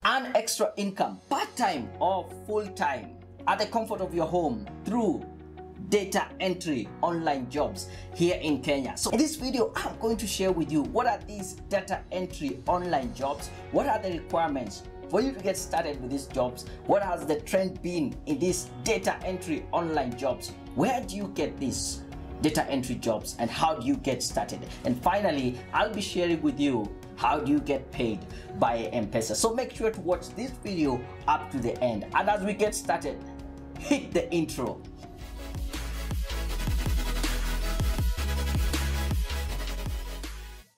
Earn extra income, part-time or full-time, at the comfort of your home through data entry online jobs here in Kenya. So in this video, I'm going to share with you what are these data entry online jobs, what are the requirements for you to get started with these jobs, what has the trend been in these data entry online jobs, where do you get these data entry jobs, and how do you get started? And finally, I'll be sharing with you how do you get paid by Mpesa. So make sure to watch this video up to the end. And as we get started, hit the intro.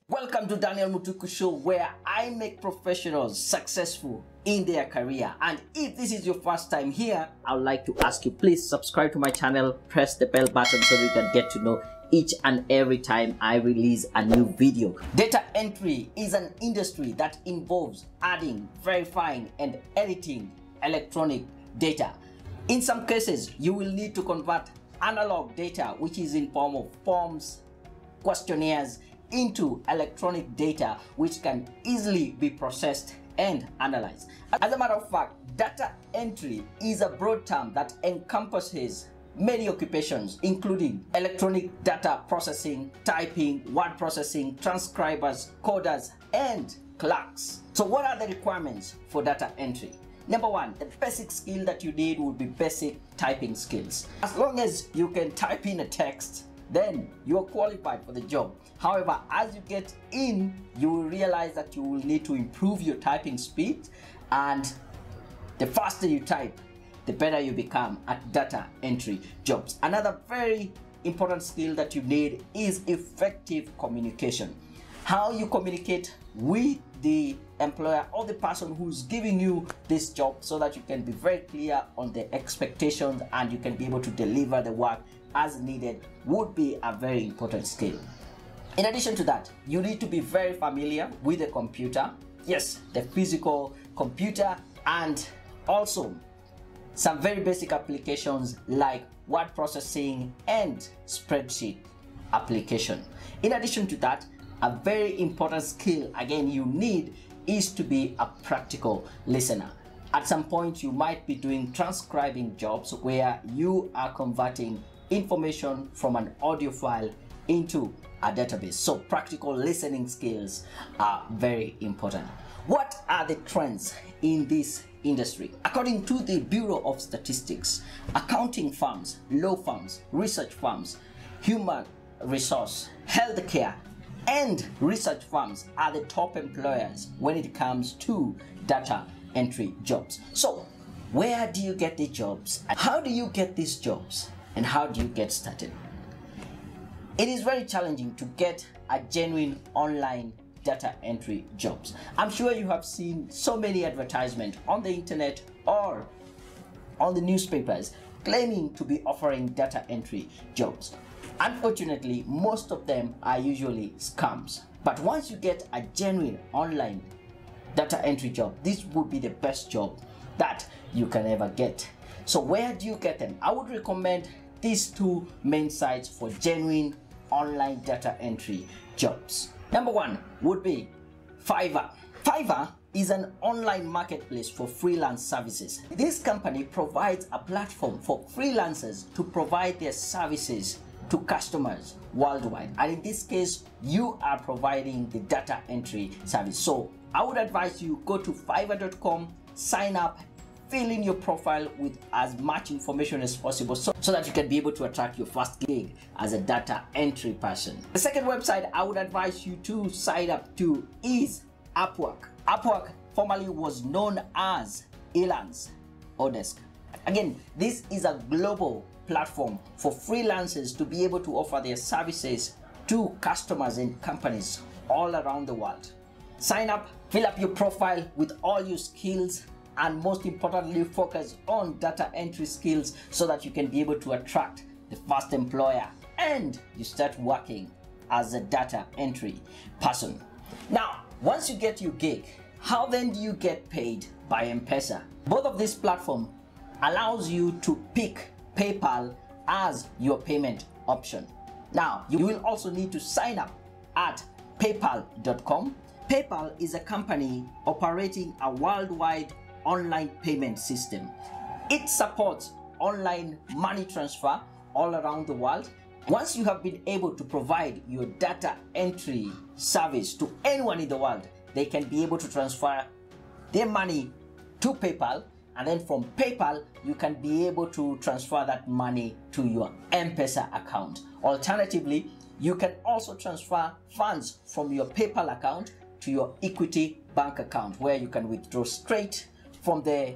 Welcome to Daniel Mutuku Show, where I make professionals successful in their career. And if this is your first time here, I would like to ask you, please subscribe to my channel, press the bell button so you can get to know each and every time I release a new video. Data entry is an industry that involves adding, verifying, and editing electronic data. In some cases, you will need to convert analog data, which is in form of forms, questionnaires, into electronic data which can easily be processed and analyzed. As a matter of fact, data entry is a broad term that encompasses many occupations, including electronic data processing, typing, word processing, transcribers, coders, and clerks. So what are the requirements for data entry? Number one, the basic skill that you need would be basic typing skills. As long as you can type in a text, then you are qualified for the job. However, as you get in, you will realize that you will need to improve your typing speed, and the faster you type, the better you become at data entry jobs. Another very important skill that you need is effective communication. How you communicate with the employer or the person who's giving you this job, so that you can be very clear on the expectations and you can be able to deliver the work as needed, would be a very important skill. In addition to that, you need to be very familiar with the computer. Yes, the physical computer, and also some very basic applications like word processing and spreadsheet application. In addition to that, a very important skill again you need is to be a practical listener. At some point, you might be doing transcribing jobs where you are converting information from an audio file into a database. So practical listening skills are very important. What are the trends in this industry? According to the Bureau of Statistics, accounting firms, law firms, research firms, human resource, healthcare, and research firms are the top employers when it comes to data entry jobs. So where do you get the jobs? How do you get these jobs? And how do you get started? It is very challenging to get a genuine online data entry jobs. I'm sure you have seen so many advertisements on the internet or on the newspapers claiming to be offering data entry jobs. Unfortunately, most of them are usually scams. But once you get a genuine online data entry job, this would be the best job that you can ever get. So where do you get them? I would recommend these two main sites for genuine online data entry jobs. Number one would be Fiverr. Fiverr is an online marketplace for freelance services. This company provides a platform for freelancers to provide their services to customers worldwide. And in this case, you are providing the data entry service. So I would advise you go to fiverr.com, sign up, fill in your profile with as much information as possible so that you can be able to attract your first gig as a data entry person. The second website I would advise you to sign up to is Upwork. Upwork formerly was known as Elance Odesk. Again, this is a global platform for freelancers to be able to offer their services to customers and companies all around the world. Sign up, fill up your profile with all your skills, and most importantly, focus on data entry skills so that you can be able to attract the first employer and you start working as a data entry person. Now, once you get your gig, how then do you get paid by Mpesa? Both of these platforms allows you to pick PayPal as your payment option. Now, you will also need to sign up at paypal.com. PayPal is a company operating a worldwide online payment system. It supports online money transfer all around the world. Once you have been able to provide your data entry service to anyone in the world, they can be able to transfer their money to PayPal, and then from PayPal you can be able to transfer that money to your Mpesa account. Alternatively, you can also transfer funds from your PayPal account to your Equity bank account, where you can withdraw straight from the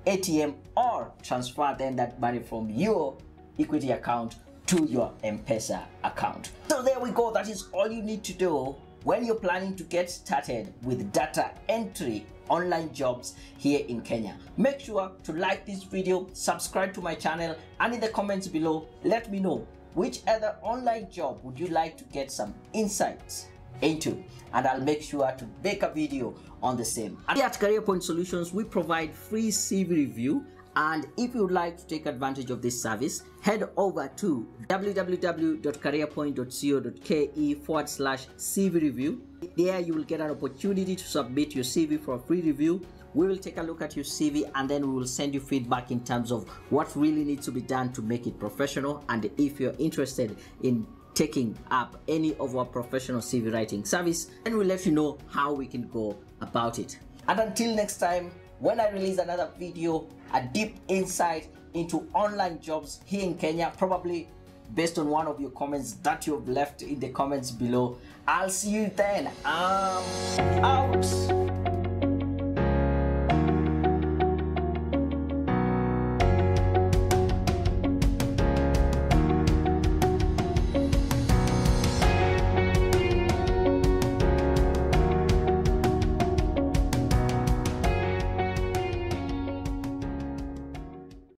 ATM or transfer then that money from your Equity account to your Mpesa account. So there we go. That is all you need to do when you're planning to get started with data entry online jobs here in Kenya. Make sure to like this video, subscribe to my channel, and in the comments below let me know which other online job would you like to get some insights into, and I'll make sure to make a video on the same. Here at Career Point Solutions, we provide free CV review, and if you would like to take advantage of this service, head over to www.careerpoint.co.ke/CV review. There you will get an opportunity to submit your CV for a free review. We will take a look at your CV, and then we will send you feedback in terms of what really needs to be done to make it professional, and if you're interested in taking up any of our professional CV writing service, and we'll let you know how we can go about it. And until next time, when I release another video, a deep insight into online jobs here in Kenya, probably based on one of your comments that you've left in the comments below, I'll see you then. Out.